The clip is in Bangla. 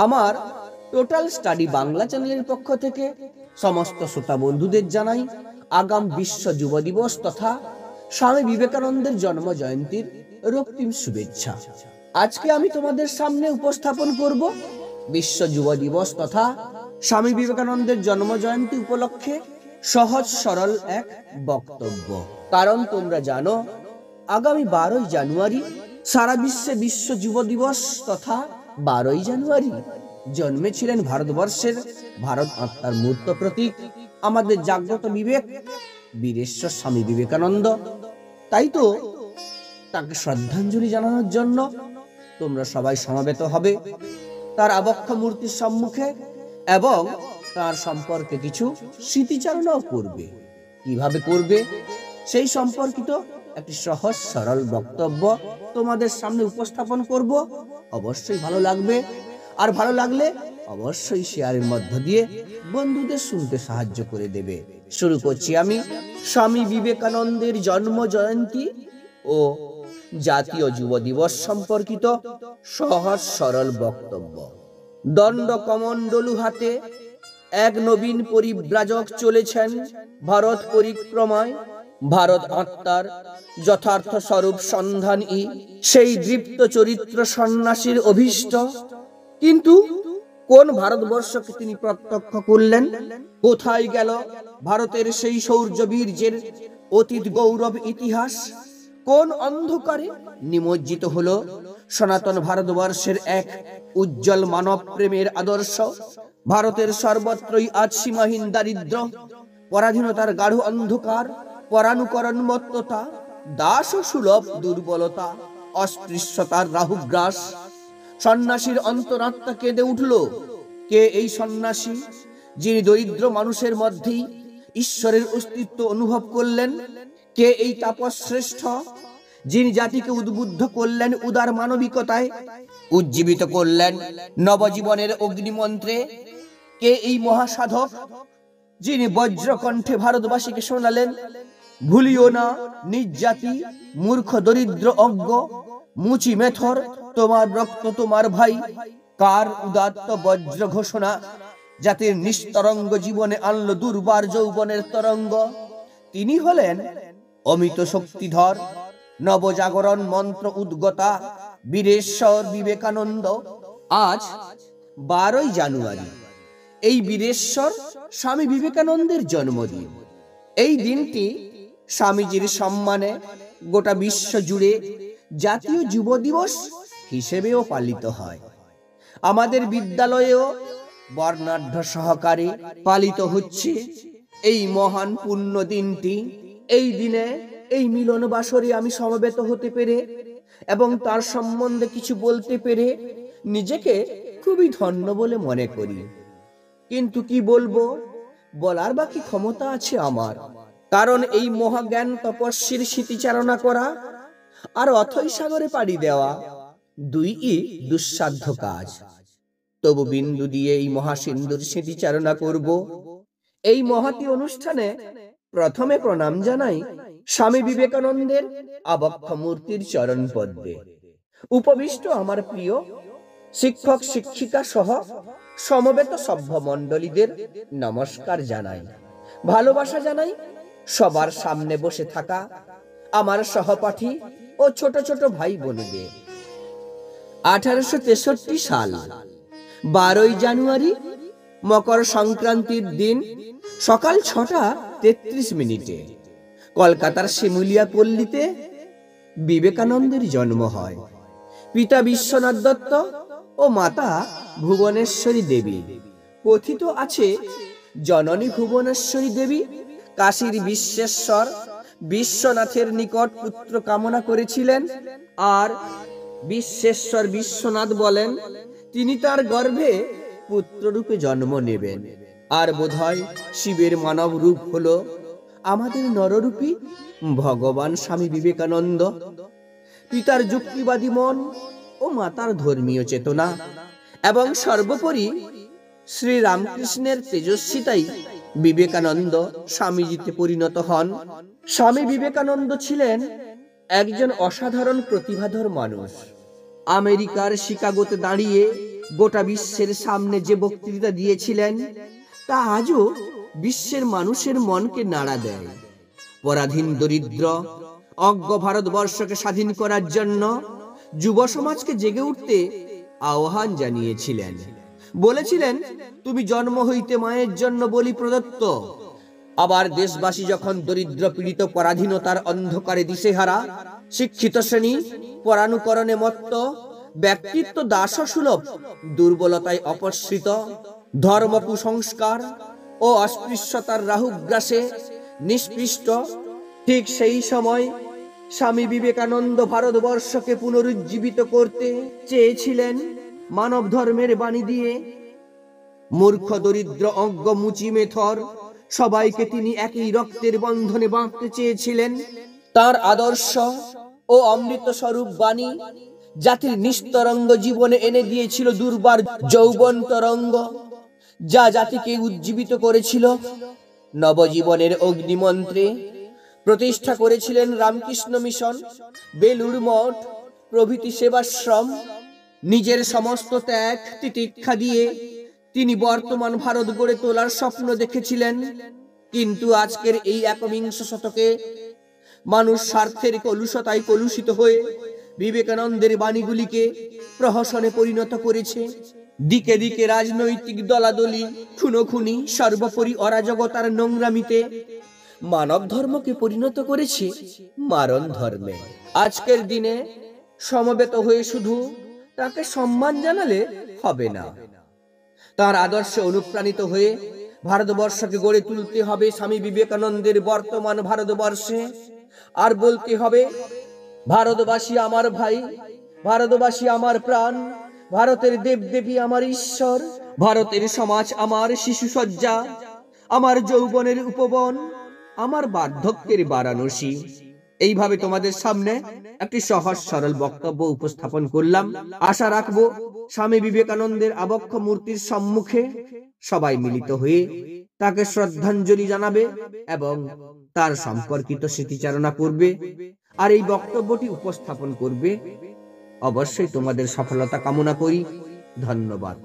আমার টোটাল স্টাডি বাংলা চ্যানেলের পক্ষ থেকে সমস্ত শ্রোতা বন্ধুদের জানাই আগাম বিশ্ব যুব দিবস তথা স্বামী বিবেকানন্দের জন্ম জয়ন্তীর রক্তিম শুভেচ্ছা। আজকে আমি তোমাদের সামনে উপস্থাপন করব বিশ্ব যুব দিবস তথা স্বামী বিবেকানন্দের জন্ম জয়ন্তী উপলক্ষে সহজ সরল এক বক্তব্য। কারণ তোমরা জানো আগামী 12ই জানুয়ারি সারা বিশ্বে বিশ্ব যুব দিবস তথা 12ই জানুয়ারি জন্মেছিলেন ভারতবর্ষের ভারত আত্মার মূর্ত প্রতীক আমাদের জাগ্রত বিবেক বীরেশ্বর স্বামী বিবেকানন্দ। তাই তো তাকে শ্রদ্ধাঞ্জলি জানানোর জন্য তোমরা সবাই সমবেত হবে তার আবক্ষ মূর্তির সম্মুখে এবং তার সম্পর্কে কিছু স্মৃতিচারণাও করবে। কিভাবে করবে সেই সম্পর্কিত একটি সহজ সরল বক্তব্য তোমাদের সামনে উপস্থাপন করব। অবশ্যই ভালো লাগবে, আর ভালো লাগলে অবশ্যই শেয়ারের মধ্য দিয়ে বন্ধুদের শুনতে সাহায্য করে দেবে। শুরু করছি আমি স্বামী বিবেকানন্দের জন্ম জয়ন্তী ও জাতীয় যুব দিবস সম্পর্কিত সহজ সরল বক্তব্য। দণ্ড কমণ্ডলু হাতে এক নবীন পরিব্রাজক চলেছেন ভারত পরিক্রমায়, ভারত আত্মার যথার্থ স্বরূপ সন্ধানই সেই দৃপ্ত চরিত্র সন্ন্যাসীর অভীষ্ট। কিন্তু কোন ভারতবর্ষকে তিনি প্রত্যক্ষ করলেন? কোথায় গেল ভারতের সেই শৌর্য বীর্যের অতীত গৌরব ইতিহাস? কোন অন্ধকারে নিমজ্জিত হলো সনাতন ভারতবর্ষের এক উজ্জ্বল মানব প্রেমের আদর্শ? ভারতের সর্বত্রই আজ সীমাহীন দারিদ্র, পরাধীনতার গাঢ় অন্ধকার, পরানুকরণ মত্ততা, দাস ও সুলভ দুর্বলতা, অস্পৃশ্যতার রাহুগ্রাস। সন্ন্যাসীর অন্তরাত্মা কেঁদে উঠল। কে এই সন্ন্যাসী যিনি দরিদ্র মানুষের মধ্যেই ঈশ্বরের অস্তিত্ব অনুভব করলেন? কে এই তাপস শ্রেষ্ঠ যিনি জাতিকে উদ্বুদ্ধ করলেন উদার মানবিকতায়, উজ্জীবিত করলেন নবজীবনের অগ্নিমন্ত্রে? কে এই মহাসাধক যিনি বজ্রকণ্ঠে ভারতবাসীকে শোনালেন, ভুলিও না নিজ জাতি, মূর্খ দরিদ্র অজ্ঞ, মুচি মেথর তোমার রক্ত তোমার ভাই? কার উদাত্ত বজ্র ঘোষণা জাতির নিস্তরঙ্গ জীবনে আনলো দুর্বার যৌবনের তরঙ্গ? তিনি হলেন অমিত শক্তিধর নবজাগরণ মন্ত্র উদ্গতা বীরেশ্বর বিবেকানন্দ। আজ 12ই জানুয়ারি এই বীরেশ্বর স্বামী বিবেকানন্দের জন্মদিন। এই দিনটি স্বামীজির সম্মানে গোটা বিশ্ব জুড়ে জাতীয় যুব দিবস হিসেবেও পালিত হয়। আমাদের বিদ্যালয়েও বর্ণাঢ্য সহকারে পালিত হচ্ছে এই মহান পুণ্য দিনটি। এই দিনে এই মিলন বাসরে আমি সমবেত হতে পেরে এবং তার সম্বন্ধে কিছু বলতে পেরে নিজেকে খুবই ধন্য বলে মনে করি। কিন্তু কি বলবো, বলার বাকি ক্ষমতা আছে আমার? কারণ এই মহাজ্ঞান তপস্বীর স্মৃতিচারণা করা আর অথৈ সাগরে পাড়ি দেওয়া দুইই দুঃসাধ্য কাজ। তবু বিন্দু দিয়ে এই মহাসিন্ধুর স্মৃতিচারণা করব। এই মহতি অনুষ্ঠানে প্রথমে প্রণাম জানাই স্বামী বিবেকানন্দের আবক্ষ মূর্তির চরণ পদ্মে। উপবিষ্ট আমার প্রিয় শিক্ষক শিক্ষিকা সহ সমবেত সভ্য মণ্ডলীদের নমস্কার জানাই, ভালোবাসা জানাই সবার সামনে বসে থাকা আমার সহপাঠী ও ছোট ছোট ভাই বোনেদের। 1863 সাল 12ই জানুয়ারি মকর সংক্রান্তির দিন সকাল 6:33 কলকাতার শিমুলিয়া পল্লীতে বিবেকানন্দের জন্ম হয়। পিতা বিশ্বনাথ দত্ত ও মাতা ভুবনেশ্বরী দেবী। কথিত আছে জননী ভুবনেশ্বরী দেবী কাশীর বিশ্বেশ্বর বিশ্বনাথের নিকট পুত্র কামনা করেছিলেন, আর বিশ্বেশ্বর বিশ্বনাথ বলেন তিনি তার গর্ভে পুত্ররূপে জন্ম নেবেন। আর বোধহয় শিবের মানব রূপ হলো আমাদের নররূপী ভগবান স্বামী বিবেকানন্দ। পিতার যুক্তিবাদী মন ও মাতার ধর্মীয় চেতনা এবং সর্বোপরি শ্রী রামকৃষ্ণের তেজস্বিতাই বিবেকানন্দ স্বামীজিতে পরিণত হন। স্বামী বিবেকানন্দ ছিলেন একজন অসাধারণ প্রতিভাধর মানুষ। আমেরিকার শিকাগোতে দাঁড়িয়ে গোটা বিশ্বের সামনে যে বক্তৃতা দিয়েছিলেন তা আজও বিশ্বের মানুষের মনকে নাড়া দেয়। পরাধীন দরিদ্র অজ্ঞ ভারতবর্ষকে স্বাধীন করার জন্য যুব সমাজকে জেগে উঠতে আহ্বান জানিয়েছিলেন। বলেছিলেন, তুমি জন্ম হইতে মায়ের জন্য বলি প্রদত্ত। আবার দেশবাসী যখন দরিদ্র পীড়িত পরাধীনতার অন্ধকারে দিশেহারা, শিক্ষিত শ্রেণী পরানুকরণে মত্ত, ব্যক্তিত্ব দাসসুলভ, দুর্বলতায় অপসৃত, ধর্ম কুসংস্কার ও অস্পৃশ্যতার রাহুগ্রাসে নিষ্পৃষ্ট, ঠিক সেই সময় স্বামী বিবেকানন্দ ভারতবর্ষকে পুনরুজ্জীবিত করতে চেয়েছিলেন মানব ধর্মের বাণী দিয়ে। মূর্খ দরিদ্র অজ্ঞ মুচি মেথর সবাইকে তিনি একই রক্তের বন্ধনে বাঁধতে চেয়েছিলেন। তার আদর্শ ও অমৃত স্বরূপ বাণী জাতির নিস্তরঙ্গ জীবনে এনে দিয়েছিল দুর্বার যৌবন তরঙ্গ, যা জাতিকে উজ্জীবিত করেছিল নবজীবনের অগ্নিমন্ত্রে। প্রতিষ্ঠা করেছিলেন রামকৃষ্ণ মিশন, বেলুড় মঠ প্রভৃতি সেবাশ্রম। নিজের সমস্ত ত্যাগ তিতিক্ষা দিয়ে তিনি বর্তমান ভারত গড়ে তোলার স্বপ্ন দেখেছিলেন। কিন্তু আজকের এই একবিংশ শতকে মানুষ স্বার্থের কলুষতায় কলুষিত হয়ে বিবেকানন্দের বাণীগুলিকে প্রহসনে পরিণত করেছে। দিকে দিকে রাজনৈতিক দলাদলি, খুনোখুনি, সর্বোপরি অরাজকতার নোংরামিতে মানব ধর্মকে পরিণত করেছে মারণ ধর্মে। আজকের দিনে সমবেত হয়ে শুধু তাকে সম্মান জানালে হবে না, তার আদর্শে অনুপ্রাণিত হয়ে ভারতবর্ষকে গড়ে তুলতে হবে স্বামী বিবেকানন্দের বর্তমান ভারতবর্ষে। আর বলতে হবে, ভারতবাসী আমার ভাই, ভারতবাসী আমার প্রাণ, ভারতের দেবদেবী আমার ঈশ্বর, ভারতের সমাজ আমার শিশুসজ্জা, আমার যৌবনের উপবন, আমার বার্ধক্যের বারাণসী। এইভাবে তোমাদের সামনে একটি সহজ সরল বক্তব্য উপস্থাপন করলাম। আশা রাখবো স্বামী বিবেকানন্দের আবক্ষ মূর্তির সম্মুখে সবাই মিলিত হয়ে তাকে শ্রদ্ধাঞ্জলি জানাবে এবং তার সম্পর্কিত স্মৃতিচারণা করবে আর এই বক্তব্যটি উপস্থাপন করবে। অবশ্যই তোমাদের সফলতা কামনা করি। ধন্যবাদ।